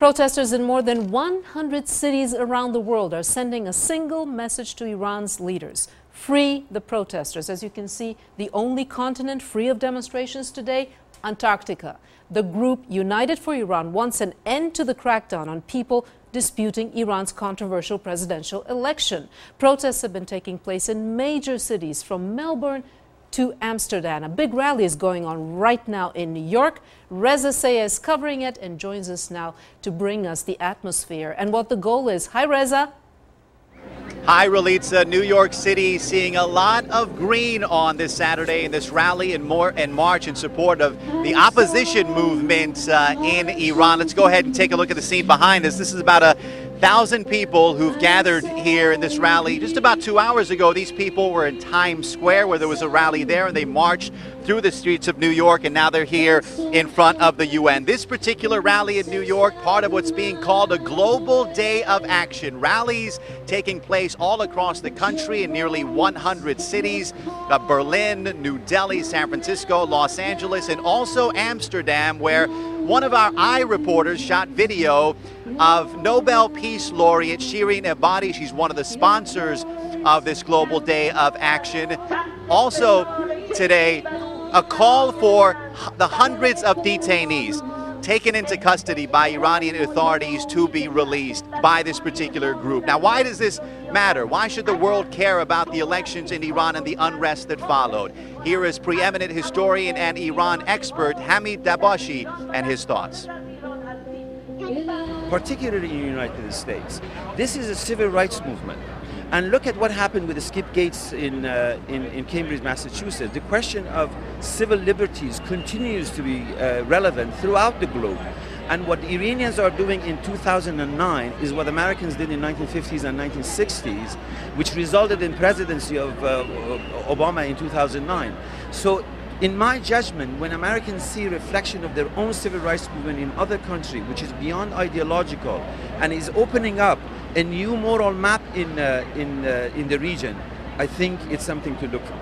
Protesters in more than 100 cities around the world are sending a single message to Iran's leaders: free the protesters. As you can see, the only continent free of demonstrations today, Antarctica. The group United for Iran wants an end to the crackdown on people disputing Iran's controversial presidential election. Protests have been taking place in major cities from Melbourne to Amsterdam. A big rally is going on right now in New York. Reza Sayeh is covering it and joins us now to bring us the atmosphere and what the goal is. Hi, Reza. Hi, Ralitza. New York City seeing a lot of green on this Saturday in this rally and march in support of the opposition movement in Iran. Let's go ahead and take a look at the scene behind us. This is about 1,000 people who've gathered here in this rally. Just about 2 hours ago, these people were in Times Square where there was a rally there, and they marched through the streets of New York, and now they're here in front of the UN. This particular rally in New York, part of what's being called a global day of action. Rallies taking place all across the country in nearly 100 cities, Berlin, New Delhi, San Francisco, Los Angeles, and also Amsterdam, where one of our reporters shot video of Nobel Peace Laureate Shirin Ebadi. She's one of the sponsors of this global day of action. Also today, a call for the hundreds of detainees taken into custody by Iranian authorities to be released by this particular group. Now, why does this matter? Why should the world care about the elections in Iran and the unrest that followed? Here is preeminent historian and Iran expert Hamid Dabashi and his thoughts. Particularly in the United States, this is a civil rights movement. And look at what happened with Skip Gates in Cambridge, Massachusetts. The question of civil liberties continues to be relevant throughout the globe. And what the Iranians are doing in 2009 is what Americans did in 1950s and 1960s, which resulted in presidency of Obama in 2009. So in my judgment, when Americans see a reflection of their own civil rights movement in other countries, which is beyond ideological and is opening up a new moral map in the region, I think it's something to look for.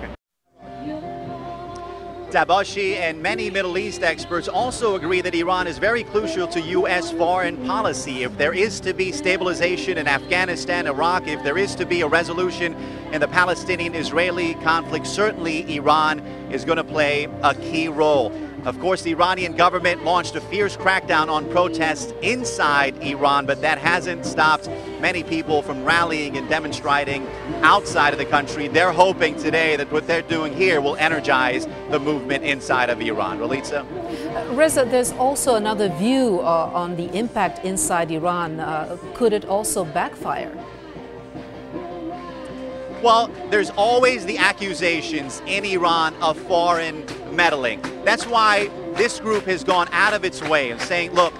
Dabashi and many Middle East experts also agree that Iran is very crucial to U.S. foreign policy. If there is to be stabilization in Afghanistan, Iraq, if there is to be a resolution in the Palestinian-Israeli conflict, certainly Iran is going to play a key role. Of course, the Iranian government launched a fierce crackdown on protests inside Iran, but that hasn't stopped many people from rallying and demonstrating outside of the country. They're hoping today that what they're doing here will energize the movement inside of Iran. Ralitza? Reza, there's also another view on the impact inside Iran. Could it also backfire? Well, there's always the accusations in Iran of foreign meddling. That's why this group has gone out of its way and saying, look,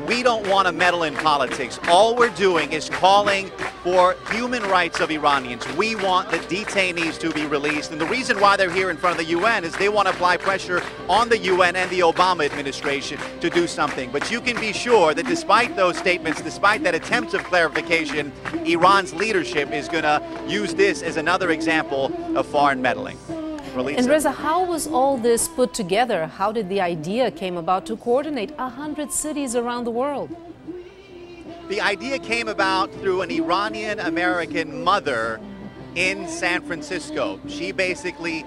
we don't want to meddle in politics. All we're doing is calling for human rights of Iranians. We want the detainees to be released. And the reason why they're here in front of the UN is they want to apply pressure on the UN and the Obama administration to do something. But you can be sure that despite those statements, despite that attempt of clarification, Iran's leadership is going to use this as another example of foreign meddling. Ralitza. And Reza, how was all this put together? How did the idea came about to coordinate 100 cities around the world? The idea came about through an Iranian-American mother in San Francisco. She basically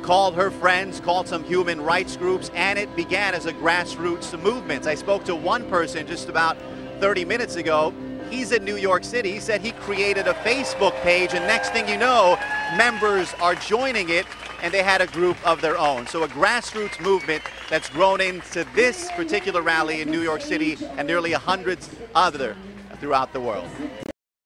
called her friends, called some human rights groups, and it began as a grassroots movement. I spoke to one person just about 30 minutes ago. He's in New York City. He said he created a Facebook page, and next thing you know, members are joining it, and they had a group of their own. So a grassroots movement that's grown into this particular rally in New York City and nearly 100 other throughout the world.